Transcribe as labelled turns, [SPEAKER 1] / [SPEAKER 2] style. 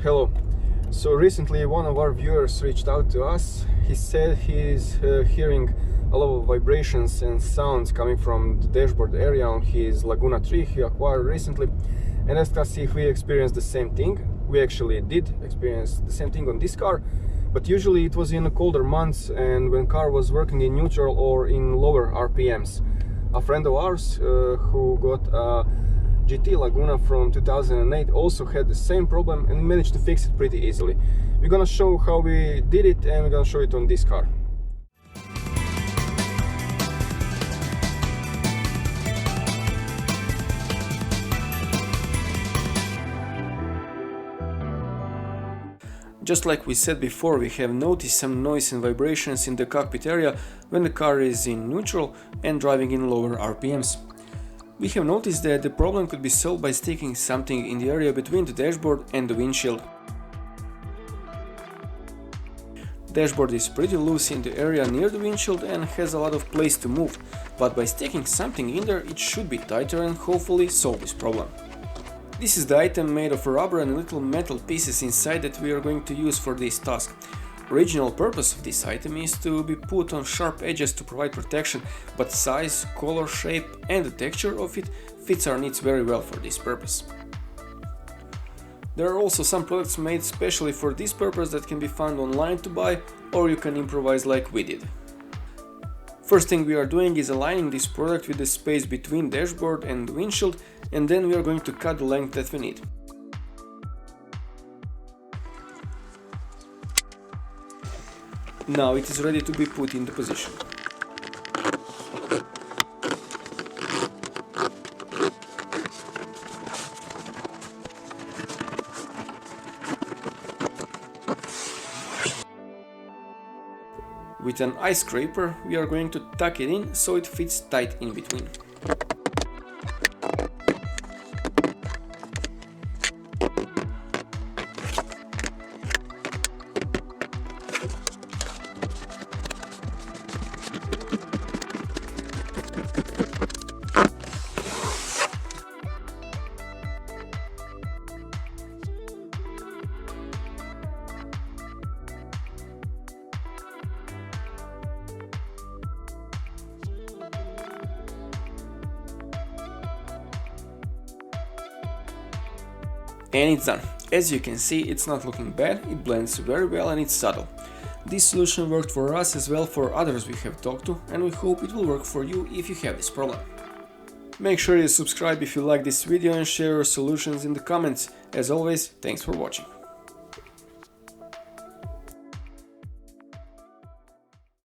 [SPEAKER 1] Hello. So recently one of our viewers reached out to us. He said he's hearing a lot of vibrations and sounds coming from the dashboard area on his Laguna 3 he acquired recently, and asked us if we experienced the same thing. We actually did experience the same thing on this car, but usually it was in colder months and when car was working in neutral or in lower RPMs. A friend of ours who got a GT Laguna from 2008 also had the same problem and managed to fix it pretty easily. We're gonna show how we did it and we're gonna show it on this car. Just like we said before, we have noticed some noise and vibrations in the cockpit area when the car is in neutral and driving in lower RPMs. We have noticed that the problem could be solved by sticking something in the area between the dashboard and the windshield. The dashboard is pretty loose in the area near the windshield and has a lot of place to move, but by sticking something in there it should be tighter and hopefully solve this problem. This is the item made of rubber and little metal pieces inside that we are going to use for this task. Original purpose of this item is to be put on sharp edges to provide protection, but size, color, shape and the texture of it fits our needs very well for this purpose. There are also some products made specially for this purpose that can be found online to buy, or you can improvise like we did. First thing we are doing is aligning this product with the space between dashboard and windshield, and then we are going to cut the length that we need. Now it is ready to be put into position. With an ice scraper we are going to tuck it in so it fits tight in between. And it's done. As you can see, it's not looking bad, it blends very well and it's subtle. This solution worked for us as well for others we have talked to, and we hope it will work for you if you have this problem. Make sure you subscribe if you like this video and share your solutions in the comments. As always, thanks for watching.